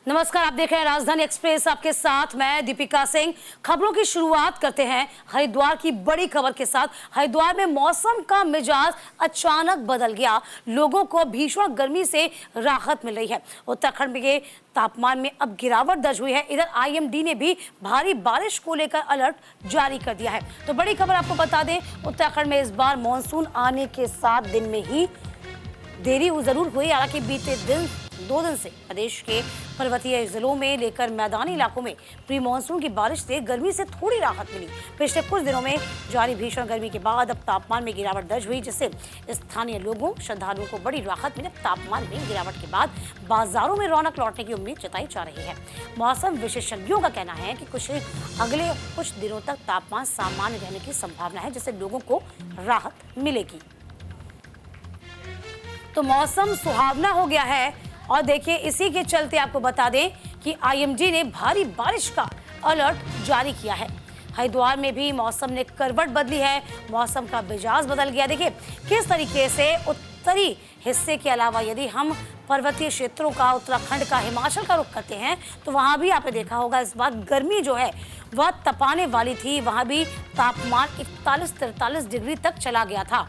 नमस्कार, आप देख रहे हैं राजधानी एक्सप्रेस। आपके साथ मैं दीपिका सिंह। खबरों की शुरुआत करते हैं हरिद्वार की बड़ी खबर के साथ। हरिद्वार में मौसम का मिजाज अचानक बदल गया। लोगों को भीषण गर्मी से राहत मिल रही है। उत्तराखंड के तापमान में अब गिरावट दर्ज हुई है। इधर आईएमडी ने भी भारी बारिश को लेकर अलर्ट जारी कर दिया है। तो बड़ी खबर आपको बता दें, उत्तराखंड में इस बार मानसून आने के 7 दिन में ही देरी जरूर हुई। हालांकि बीते 2 दिन से प्रदेश के पर्वतीय जिलों में लेकर मैदानी इलाकों में प्री मानसून की बारिश से गर्मी से थोड़ी राहत मिली। पिछले कुछ दिनों में जारी भीषण गर्मी के बाद अब तापमान में गिरावट दर्ज हुई, जिससे स्थानीय लोगों श्रद्धालुओं को बड़ी राहत मिली। तापमान में गिरावट के बाद बाजारों में रौनक लौटने की उम्मीद जताई जा रही है। मौसम विशेषज्ञों का कहना है कि अगले कुछ दिनों तक तापमान सामान्य रहने की संभावना है, जिससे लोगों को राहत मिलेगी। तो मौसम सुहावना हो गया है। और देखिए, इसी के चलते आपको बता दें कि आईएमडी ने भारी बारिश का अलर्ट जारी किया है। हरिद्वार में भी मौसम ने करवट बदली है। मौसम का मिजाज बदल गया। देखिए किस तरीके से उत्तरी हिस्से के अलावा यदि हम पर्वतीय क्षेत्रों का, उत्तराखंड का, हिमाचल का रुख करते हैं तो वहां भी आपने देखा होगा इस बार गर्मी जो है वह तपाने वाली थी। वहां भी तापमान 41-43 डिग्री तक चला गया था।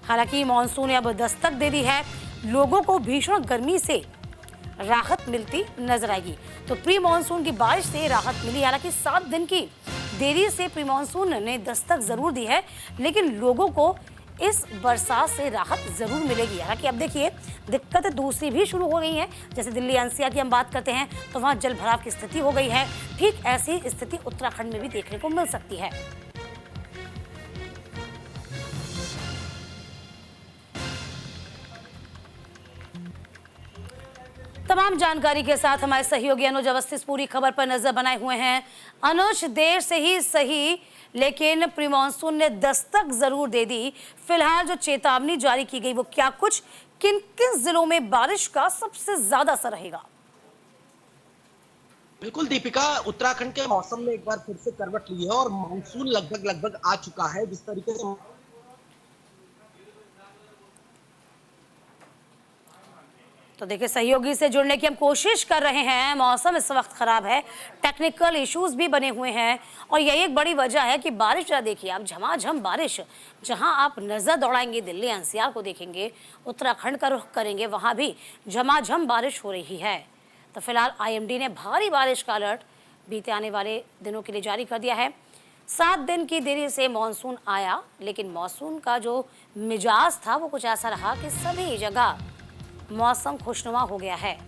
हालांकि मानसून ने अब दस्तक दे दी है। लोगों को भीषण गर्मी से राहत मिलती नजर आएगी। तो प्री मानसून की बारिश से राहत मिली। हालांकि 7 दिन की देरी से प्री मानसून ने दस्तक जरूर दी है, लेकिन लोगों को इस बरसात से राहत जरूर मिलेगी। हालांकि अब देखिए, दिक्कतें दूसरी भी शुरू हो गई हैं। जैसे दिल्ली एनसीआर की हम बात करते हैं तो वहां जल भराव की स्थिति हो गई है। ठीक ऐसी स्थिति उत्तराखंड में भी देखने को मिल सकती है। तमाम जानकारी के साथ हमारे सहयोगी अनुज अवस्थी पूरी खबर पर नजर बनाए हुए हैं। अनुज, देर से ही सही लेकिन प्री मानसून ने दस्तक जरूर दे दी। फिलहाल जो चेतावनी जारी की गई वो क्या, कुछ किन किन जिलों में बारिश का सबसे ज्यादा असर रहेगा? बिल्कुल दीपिका, उत्तराखंड के मौसम ने एक बार फिर से करवट ली है और मानसून लगभग आ चुका है। जिस तरीके से तो देखिए, सहयोगी से जुड़ने की हम कोशिश कर रहे हैं। मौसम इस वक्त खराब है, टेक्निकल इश्यूज भी बने हुए हैं और यही एक बड़ी वजह है कि बारिश जरा देखिए आप, झमाझम बारिश। जहां आप नजर दौड़ाएंगे दिल्ली एनसीआर को देखेंगे, उत्तराखंड का रुख करेंगे, वहां भी झमाझम बारिश हो रही है। तो फिलहाल आईएमडी ने भारी बारिश का अलर्ट बीते आने वाले दिनों के लिए जारी कर दिया है। 7 दिन की देरी से मानसून आया, लेकिन मानसून का जो मिजाज था वो कुछ ऐसा रहा कि सभी जगह मौसम खुशनुमा हो गया है।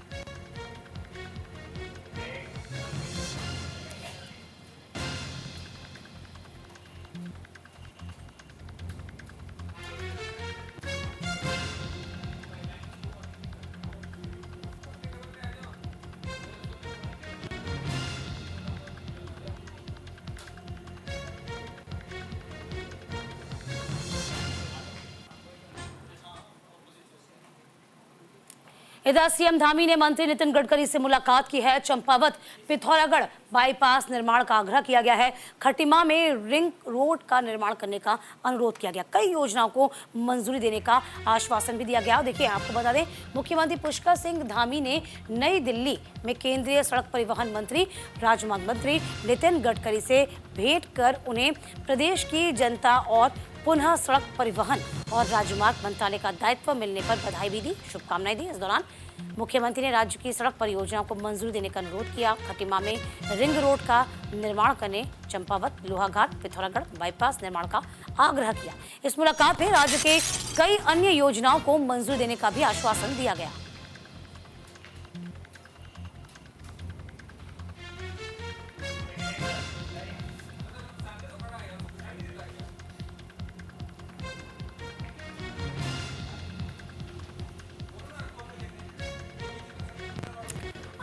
इधर सीएम धामी ने मंत्री नितिन गडकरी से मुलाकात की है। चंपावत पिथौरागढ़ बाईपास निर्माण का आग्रह किया गया है। खटीमा में रिंग रोड का निर्माण करने का अनुरोध किया गया। कई योजनाओं को मंजूरी देने का आश्वासन भी दिया गया। देखिए, आपको बता दें, मुख्यमंत्री पुष्कर सिंह धामी ने नई दिल्ली में केंद्रीय सड़क परिवहन मंत्री, राजमार्ग मंत्री नितिन गडकरी से भेंट कर उन्हें प्रदेश की जनता और पुनः सड़क परिवहन और राजमार्ग मंत्रालय का दायित्व मिलने पर बधाई भी दी, शुभकामनाएं दी। इस दौरान मुख्यमंत्री ने राज्य की सड़क परियोजनाओं को मंजूरी देने का अनुरोध किया। खटीमा में रिंग रोड का निर्माण करने, चंपावत लोहाघाट पिथौरागढ़ बाईपास निर्माण का आग्रह किया। इस मुलाकात में राज्य के कई अन्य योजनाओं को मंजूरी देने का भी आश्वासन दिया गया।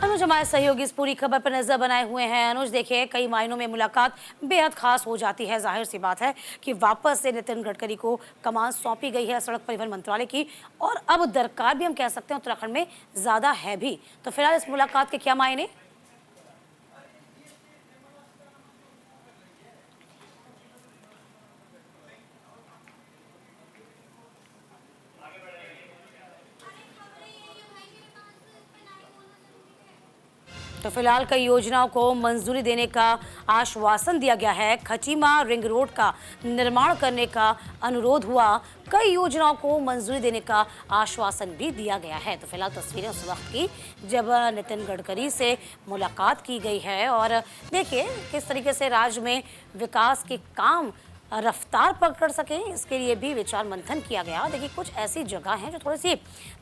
अनुज हमारे सहयोगी इस पूरी खबर पर नजर बनाए हुए हैं। अनुज, देखिए, कई मायनों में मुलाकात बेहद खास हो जाती है। जाहिर सी बात है कि वापस से नितिन गडकरी को कमान सौंपी गई है सड़क परिवहन मंत्रालय की, और अब दरकार भी हम कह सकते हैं उत्तराखंड में ज्यादा है भी। तो फिलहाल इस मुलाकात के क्या मायने? तो फिलहाल कई योजनाओं को मंजूरी देने का आश्वासन दिया गया है। खटीमा रिंग रोड का निर्माण करने का अनुरोध हुआ। कई योजनाओं को मंजूरी देने का आश्वासन भी दिया गया है। तो फिलहाल तस्वीरें उस वक्त की जब नितिन गडकरी से मुलाकात की गई है और देखिए किस तरीके से राज्य में विकास के काम रफ्तार पकड़ सके, इसके लिए भी विचार मंथन किया गया। देखिए कुछ ऐसी जगह हैं जो थोड़ी सी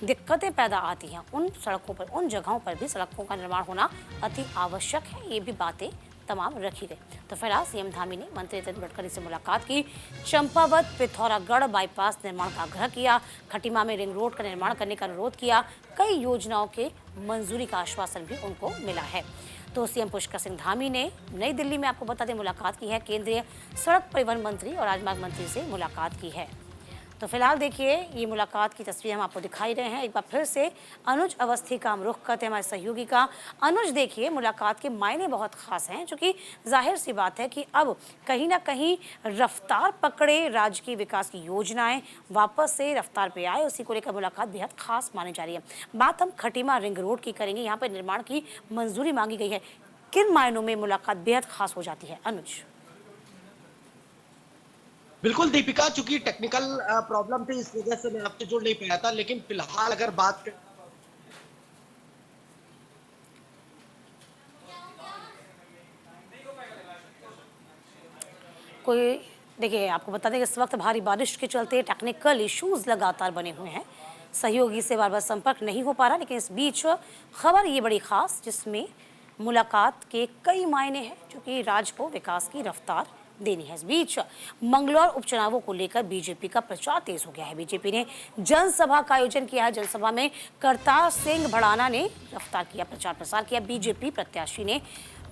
दिक्कतें पैदा आती हैं, उन सड़कों पर, उन जगहों पर भी सड़कों का निर्माण होना अति आवश्यक है। ये भी बातें तमाम रखी गई। तो फिलहाल सीएम धामी ने मंत्री नितिन गडकरी से मुलाकात की, चंपावत पिथौरागढ़ बाईपास निर्माण का आग्रह किया, खटीमा में रिंग रोड का निर्माण करने का अनुरोध किया। कई योजनाओं के मंजूरी का आश्वासन भी उनको मिला है। तो सीएम पुष्कर सिंह धामी ने नई दिल्ली में आपको बता दें मुलाकात की है, केंद्रीय सड़क परिवहन मंत्री और राजमार्ग मंत्री से मुलाकात की है। तो फिलहाल देखिए ये मुलाकात की तस्वीर हम आपको दिखाई रहे हैं। एक बार फिर से अनुज अवस्थी का हम रुख करते हैं हमारे सहयोगी का। अनुज देखिए मुलाकात के मायने बहुत खास हैं, क्योंकि जाहिर सी बात है कि अब कहीं ना कहीं रफ्तार पकड़े राज्य की विकास की योजनाएं वापस से रफ्तार पे आए, उसी को लेकर मुलाकात बेहद खास मानी जा रही है। बात हम खटीमा रिंग रोड की करेंगे, यहाँ पर निर्माण की मंजूरी मांगी गई है। किन मायनों में मुलाकात बेहद खास हो जाती है अनुज? बिल्कुल दीपिका, चूंकि टेक्निकल प्रॉब्लम थी इस वजह से मैं आपसे जुड़ नहीं पाया था, लेकिन फिलहाल अगर बात कोई देखिए आपको बता दें कि इस वक्त भारी बारिश के चलते टेक्निकल इश्यूज लगातार बने हुए हैं, सहयोगी से बार बार संपर्क नहीं हो पा रहा। लेकिन इस बीच खबर ये बड़ी खास जिसमें मुलाकात के कई मायने हैं, क्योंकि राज्य को विकास की रफ्तार देनी है। इस बीच मंगलौर उपचुनावों को लेकर बीजेपी का प्रचार तेज हो गया है। बीजेपी ने जनसभा का आयोजन किया है। जनसभा में करतार सिंह भड़ाना ने रफ्तार किया, प्रचार प्रसार किया। बीजेपी प्रत्याशी ने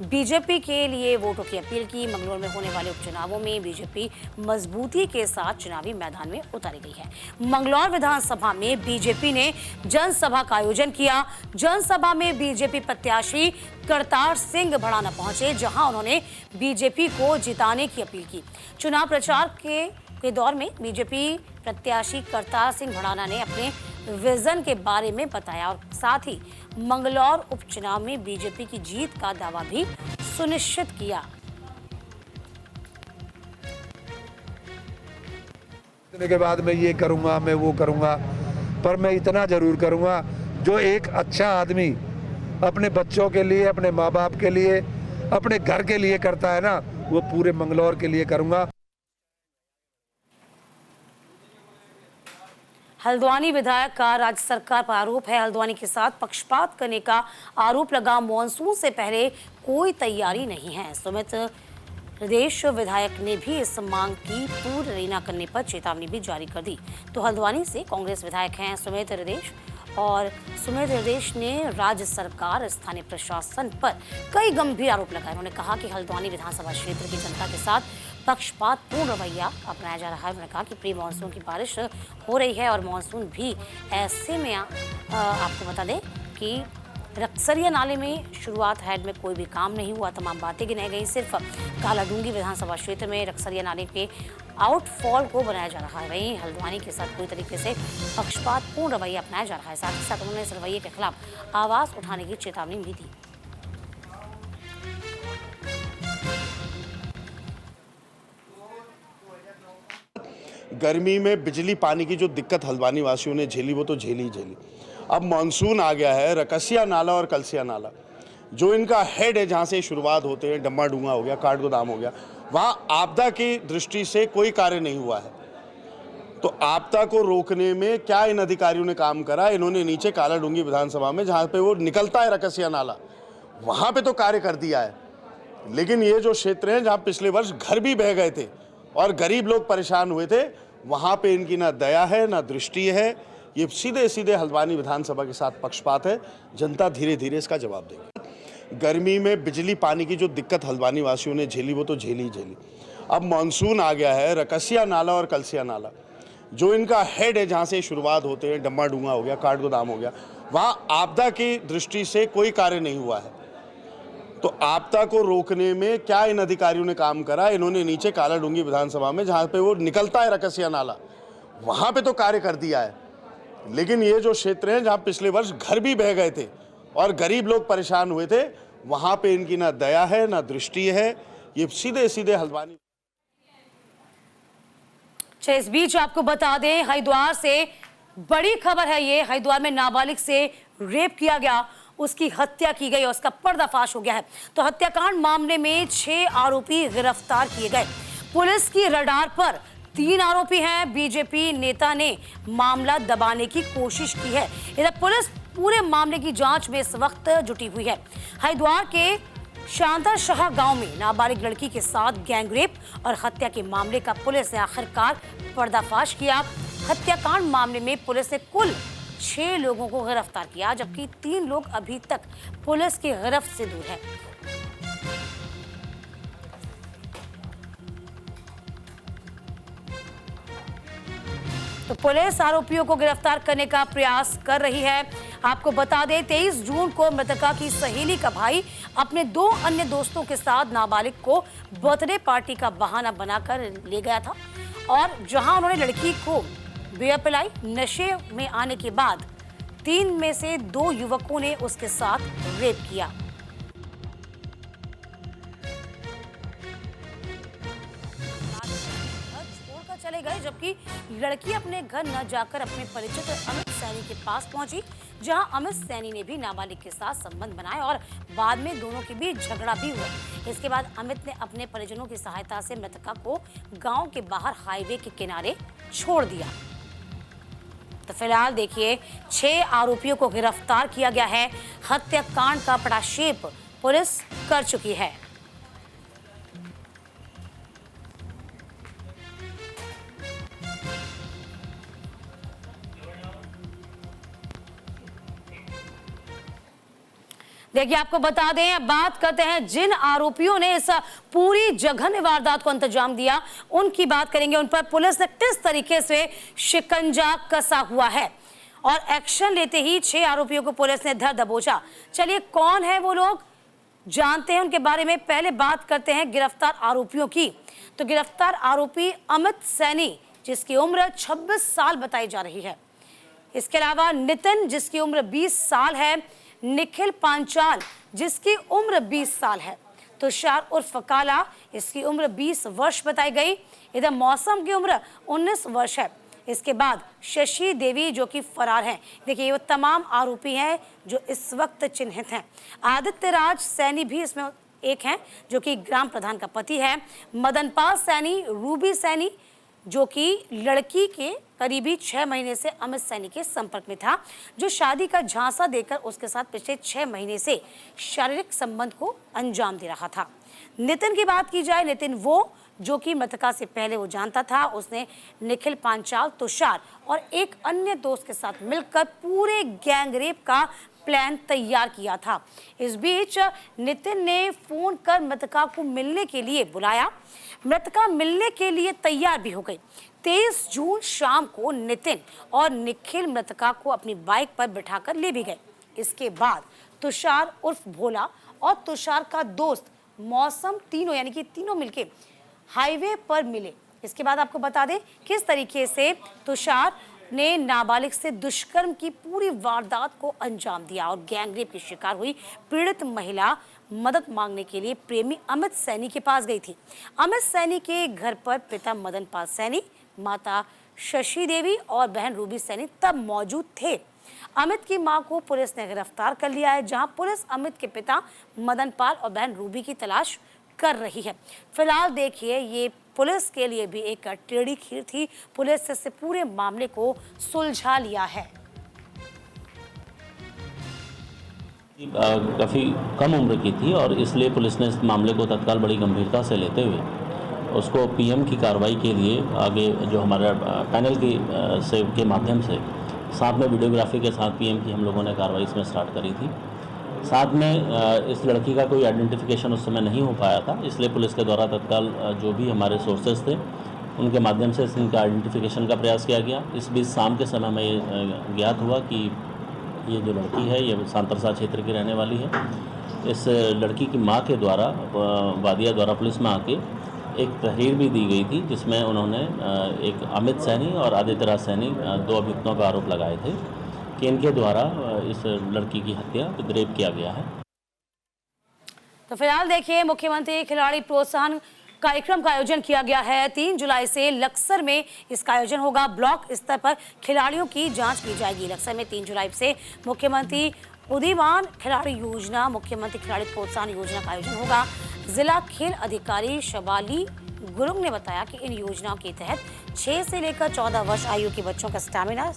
बीजेपी के लिए वोटों की अपील की। मंगलौर में होने वाले उपचुनावों में बीजेपी मजबूती के साथ चुनावी मैदान में उतारी गई है। मंगलौर विधानसभा में बीजेपी ने जनसभा का आयोजन किया। जनसभा में बीजेपी प्रत्याशी करतार सिंह भड़ाना पहुंचे, जहां उन्होंने बीजेपी को जिताने की अपील की। चुनाव प्रचार के दौर में बीजेपी प्रत्याशी करतार सिंह भड़ाना ने अपने विजन के बारे में बताया और साथ ही मंगलौर उपचुनाव में बीजेपी की जीत का दावा भी सुनिश्चित किया। के बाद मैं ये करूंगा, मैं वो करूंगा, पर मैं इतना जरूर करूंगा जो एक अच्छा आदमी अपने बच्चों के लिए, अपने माँ बाप के लिए, अपने घर के लिए करता है ना, वो पूरे मंगलौर के लिए करूंगा। हल्द्वानी विधायक का राज्य सरकार पर आरोप है। हल्द्वानी के साथ पक्षपात करने का आरोप लगा। मॉनसून से पहले कोई तैयारी नहीं है। सुमित हृदेश विधायक ने भी इस मांग की पूर्ण न करने पर चेतावनी भी जारी कर दी। तो हल्द्वानी से कांग्रेस विधायक हैं सुमित हृदेश, और सुमित हृदेश ने राज्य सरकार, स्थानीय प्रशासन पर कई गंभीर आरोप लगाए। उन्होंने कहा कि हल्द्वानी विधानसभा क्षेत्र की जनता के साथ पक्षपातपूर्ण रवैया अपनाया जा रहा है। उन्होंने कहा कि प्री मानसून की बारिश हो रही है और मानसून भी ऐसे में आपको बता दें कि रक्सरिया नाले में शुरुआत हेड में कोई भी काम नहीं हुआ। तमाम बातें गिनाई गई। सिर्फ कालाडूंगी विधानसभा क्षेत्र में रक्सरिया नाले के आउटफॉल को बनाया जा रहा है। वहीं हल्द्वानी के साथ पूरी तरीके से पक्षपातपूर्ण रवैया अपनाया जा रहा है। साथ ही साथ उन्होंने इस रवैये के खिलाफ आवाज उठाने की चेतावनी भी दी। गर्मी में बिजली पानी की जो दिक्कत हल्द्वानी वासियों ने झेली वो तो झेली। अब मानसून आ गया है, रकसिया नाला और कलसिया नाला जो इनका हेड है, जहाँ से शुरुआत होते हैं, डम्मा डूंगा हो गया, काठगोदाम हो गया, वहाँ आपदा की दृष्टि से कोई कार्य नहीं हुआ है। तो आपदा को रोकने में क्या इन अधिकारियों ने काम करा? इन्होंने नीचे कालाडूंगी विधानसभा में जहाँ पे वो निकलता है रकसिया नाला, वहाँ पे तो कार्य कर दिया है। लेकिन ये जो क्षेत्र हैं जहाँ पिछले वर्ष घर भी बह गए थे और गरीब लोग परेशान हुए थे, वहाँ पे इनकी ना दया है ना दृष्टि है। ये सीधे सीधे हल्द्वानी विधानसभा के साथ पक्षपात है। जनता धीरे धीरे इसका जवाब देगी। गर्मी में बिजली पानी की जो दिक्कत हल्द्वानी वासियों ने झेली वो तो झेली। अब मानसून आ गया है, रकसिया नाला और कलसिया नाला जो इनका हेड है, जहाँ से शुरुआत होते हैं, डम्मा डूंगा हो गया, काठगोदाम हो गया, वहाँ आपदा की दृष्टि से कोई कार्य नहीं हुआ है। तो आपदा को रोकने में क्या इन अधिकारियों ने काम करा? इन्होंने नीचे कालाडूंगी विधानसभा में जहाँ पे वो निकलता है रकसिया नाला, वहाँ पे तो कार्य कर दिया है। लेकिन ये जो क्षेत्र हैं जहाँ पिछले वर्ष घर भी बह गए थे और गरीब लोग परेशान हुए थे, वहाँ पे इनकी ना दया है ना दृष्टि है, ये सीधे सीधे हल्द्वानी। इस बीच आपको बता दें, हरिद्वार से बड़ी खबर है। ये हरिद्वार में नाबालिग से रेप किया गया, उसकी हत्या की गई और उसका पर्दाफाश हो गया है। तो हत्याकांड मामले में 6 आरोपी गिरफ्तार किए गए। पुलिस की रडार पर 3 आरोपी हैं। बीजेपी नेता ने मामला दबाने की कोशिश की है। इधर पुलिस पूरे मामले की जांच में इस वक्त जुटी हुई है। हरिद्वार के शानदार शाह गांव में नाबालिग लड़की के साथ गैंगरेप और हत्या के मामले का पुलिस ने आखिरकार पर्दाफाश किया। हत्याकांड मामले में पुलिस ने कुल 6 लोगों को गिरफ्तार किया, जबकि 3 लोग अभी तक पुलिस की गिरफ्त से दूर है। तो पुलिस आरोपियों को गिरफ्तार करने का प्रयास कर रही है। आपको बता दें, 23 जून को मृतका की सहेली का भाई अपने 2 अन्य दोस्तों के साथ नाबालिग को बर्थडे पार्टी का बहाना बनाकर ले गया था और जहां उन्होंने लड़की को बियर पिलाई। नशे में आने के बाद 3 में से 2 युवकों ने उसके साथ रेप किया। चले गए, जबकि लड़की अपने घर न जाकर अपने परिचित अमित सैनी के पास पहुंची, जहां अमित सैनी ने भी नाबालिग के साथ संबंध बनाए और बाद में दोनों के बीच झगड़ा भी हुआ। इसके बाद अमित ने अपने परिजनों की सहायता से मृतका को गांव के बाहर हाईवे के किनारे छोड़ दिया। तो फिलहाल देखिए, 6 आरोपियों को गिरफ्तार किया गया है। हत्याकांड का पटाक्षेप पुलिस कर चुकी है। देखिए, आपको बता दें, अब बात करते हैं जिन आरोपियों ने इस पूरी जघन्य वारदात को अंजाम दिया, उनकी बात करेंगे। उन पर पुलिस ने किस तरीके से शिकंजा कसा हुआ है और एक्शन लेते ही 6 आरोपियों को पुलिस ने धर दबोचा। चलिए, कौन है वो लोग, जानते हैं उनके बारे में। पहले बात करते हैं गिरफ्तार आरोपियों की। तो गिरफ्तार आरोपी अमित सैनी, जिसकी उम्र 26 साल बताई जा रही है। इसके अलावा नितिन, जिसकी उम्र 20 साल है। निखिल पांचाल, जिसकी उम्र 20 साल है। तुषार उर्फ काला, इसकी उम्र 20 वर्ष बताई गई। इधर मौसम की उम्र 19 वर्ष है। इसके बाद शशि देवी, जो कि फरार हैं। देखिए, वो तमाम आरोपी हैं जो इस वक्त चिन्हित हैं। आदित्य राज सैनी भी इसमें एक हैं, जो कि ग्राम प्रधान का पति है। मदनपाल सैनी, रूबी सैनी, जो कि लड़की के करीबी 6 महीने से अमित सैनी के संपर्क में था, जो शादी का झांसा देकर उसके साथ पिछले 6 महीने से शारीरिक संबंध को अंजाम दे रहा था। नितिन की बात की जाए, नितिन वो जो कि मृतका से पहले वो जानता था। उसने निखिल पांचाल, तुषार और एक अन्य दोस्त के साथ मिलकर पूरे गैंगरेप का प्लान तैयार किया था। इस बीच नितिन ने फोन कर मृतका को मिलने के लिए बुलाया। मृतका मिलने के लिए तैयार भी हो गई। 23 जून शाम को नितिन और निखिल मृतका को अपनी बाइक पर बिठाकर ले भी गए। इसके बाद तुषार उर्फ भोला और तुषार का दोस्त मौसम, तीनों यानी कि तीनों मिलके हाईवे पर मिले। इसके बाद आपको बता दें किस तरीके से तुषार ने नाबालिग से दुष्कर्म की पूरी वारदात को अंजाम दिया और गैंगरेप की शिकार हुई पीड़ित महिला मदद मांगने के लिए प्रेमी अमित सैनी के पास गई थी। अमित सैनी के घर पर पिता मदन पाल सैनी, माता शशि देवी और बहन रूबी सैनी तब मौजूद थे। अमित की मां को पुलिस ने गिरफ्तार कर लिया है, जहां पुलिस अमित के पिता मदन पाल और बहन रूबी की तलाश कर रही है। फिलहाल देखिए, ये पुलिस के लिए भी एक टेढ़ी खीर थी। पुलिस से पूरे मामले को सुलझा लिया है। काफ़ी कम उम्र की थी और इसलिए पुलिस ने इस मामले को तत्काल बड़ी गंभीरता से लेते हुए उसको पीएम की कार्रवाई के लिए आगे जो हमारा पैनल के माध्यम से साथ में वीडियोग्राफी के साथ पीएम की हम लोगों ने कार्रवाई इसमें स्टार्ट करी थी। साथ में इस लड़की का कोई आइडेंटिफिकेशन उस समय नहीं हो पाया था, इसलिए पुलिस के द्वारा तत्काल जो भी हमारे सोर्सेज थे उनके माध्यम से इनका आइडेंटिफिकेशन का प्रयास किया गया। इस बीच शाम के समय में ये ज्ञात हुआ कि ये जो लड़की है ये सांतरसा क्षेत्र की रहने वाली है। इस लड़की की मां के द्वारा वादिया द्वारा पुलिस में आके एक तहरीर भी दी गई थी, जिसमें उन्होंने एक अमित सैनी और आदित्य राज सैनी 2 अभियुक्तों पर आरोप लगाए थे कि इनके द्वारा इस लड़की की हत्या, रेप किया गया है। तो फिलहाल देखिए, मुख्यमंत्री खिलाड़ी प्रोत्साहन कार्यक्रम का आयोजन किया गया है। 3 जुलाई से लक्सर में इसका आयोजन होगा। ब्लॉक स्तर पर खिलाड़ियों की जांच की जाएगी। लक्सर में 3 जुलाई से मुख्यमंत्री उदीयमान खिलाड़ी योजना, मुख्यमंत्री खिलाड़ी प्रोत्साहन योजना का आयोजन होगा। जिला खेल अधिकारी शबाली गुरुंग ने बताया कि इन योजनाओं के तहत 6 से लेकर 14 वर्ष आयु के बच्चों का स्टैमिना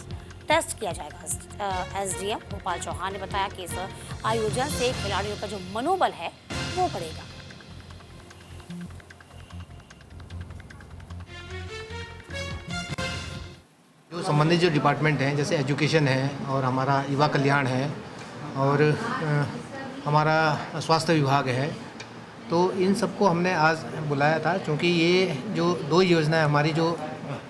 टेस्ट किया जाएगा। एसडीएम गोपाल चौहान ने बताया कि इस आयोजन से खिलाड़ियों का जो मनोबल है वो बढ़ेगा। जो संबंधित जो डिपार्टमेंट हैं, जैसे एजुकेशन है और हमारा युवा कल्याण है और हमारा स्वास्थ्य विभाग है, तो इन सबको हमने आज बुलाया था, क्योंकि ये जो 2 योजनाएं हमारी जो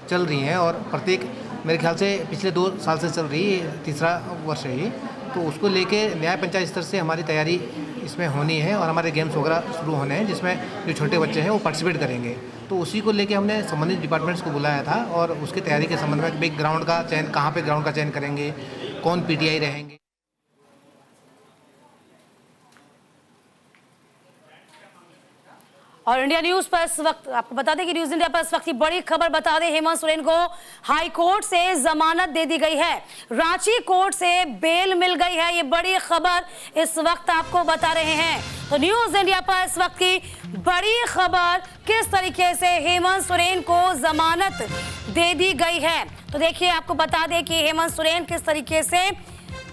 चल रही हैं और प्रत्येक मेरे ख्याल से पिछले 2 साल से चल रही है, तीसरा वर्ष है ये, तो उसको लेके न्याय पंचायत स्तर से हमारी तैयारी इसमें होनी है और हमारे गेम्स वगैरह शुरू होने हैं, जिसमें जो छोटे बच्चे हैं वो पार्टिसिपेट करेंगे। तो उसी को लेके हमने संबंधित डिपार्टमेंट्स को बुलाया था और उसकी तैयारी के संबंध में भाई ग्राउंड का चयन, कहाँ पे ग्राउंड का चयन करेंगे, कौन पीटीआई रहेंगे। और इंडिया न्यूज पर इस वक्त आपको बता दें कि न्यूज इंडिया पर इस वक्त की बड़ी खबर बता दें, हेमंत सोरेन को हाई कोर्ट से जमानत दे दी गई है। रांची कोर्ट से बेल मिल गई है। ये बड़ी खबर इस वक्त आपको बता रहे हैं। तो न्यूज इंडिया पर इस वक्त की बड़ी खबर, किस तरीके से हेमंत सोरेन को जमानत दे दी गई है। तो देखिए, आपको बता दें कि हेमंत सोरेन किस तरीके से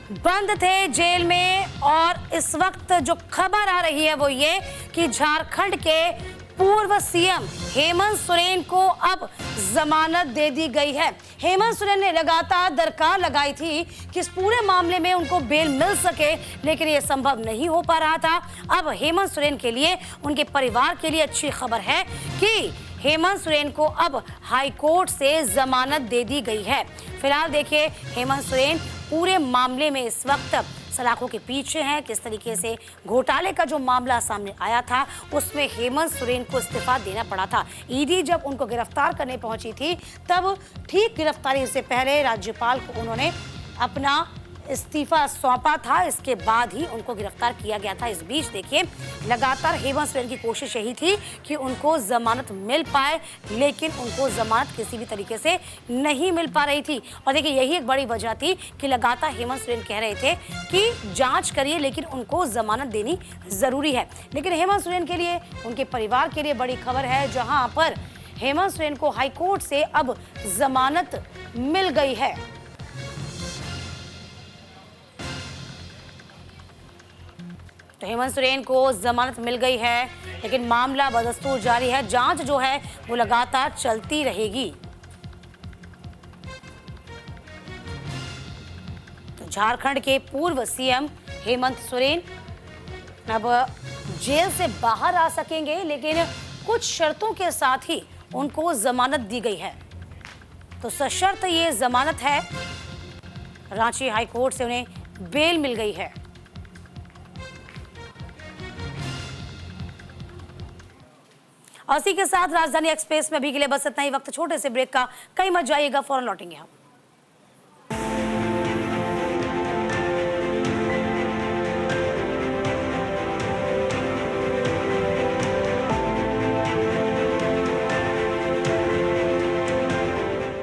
बंद थे जेल में, और इस वक्त जो खबर आ रही है वो ये कि झारखंड के पूर्व सीएम हेमंत सोरेन को अब जमानत दे दी गई है। हेमंत सोरेन ने लगातार दरकार लगाई थी कि इस पूरे मामले में उनको बेल मिल सके, लेकिन ये संभव नहीं हो पा रहा था। अब हेमंत सोरेन के लिए, उनके परिवार के लिए अच्छी खबर है कि हेमंत सोरेन को अब हाई कोर्ट से जमानत दे दी गई है। फिलहाल देखिए, हेमंत सोरेन पूरे मामले में इस वक्त सलाखों के पीछे हैं। किस तरीके से घोटाले का जो मामला सामने आया था, उसमें हेमंत सोरेन को इस्तीफा देना पड़ा था। ईडी जब उनको गिरफ्तार करने पहुंची थी, तब ठीक गिरफ्तारी से पहले राज्यपाल को उन्होंने अपना इस्तीफा सौंपा था। इसके बाद ही उनको गिरफ्तार किया गया था। इस बीच देखिए, लगातार हेमंत सोरेन की कोशिश यही थी कि उनको जमानत मिल पाए, लेकिन उनको जमानत किसी भी तरीके से नहीं मिल पा रही थी। और देखिए, यही एक बड़ी वजह थी कि लगातार हेमंत सोरेन कह रहे थे कि जांच करिए, लेकिन उनको जमानत देनी जरूरी है। लेकिन हेमंत सोरेन के लिए, उनके परिवार के लिए बड़ी खबर है, जहां पर हेमंत सोरेन को हाईकोर्ट से अब जमानत मिल गई है। तो हेमंत सोरेन को जमानत मिल गई है, लेकिन मामला बदस्तूर जारी है। जांच जो है वो लगातार चलती रहेगी। तो झारखंड के पूर्व सीएम हेमंत सोरेन अब जेल से बाहर आ सकेंगे, लेकिन कुछ शर्तों के साथ ही उनको जमानत दी गई है। तो सशर्त ये जमानत है, रांची हाई कोर्ट से उन्हें बेल मिल गई है। और इसी के साथ राजधानी एक्सप्रेस में अभी के लिए बस इतना ही। वक्त छोटे से ब्रेक का, कहीं मत जाइएगा, फौरन लौटेंगे हम।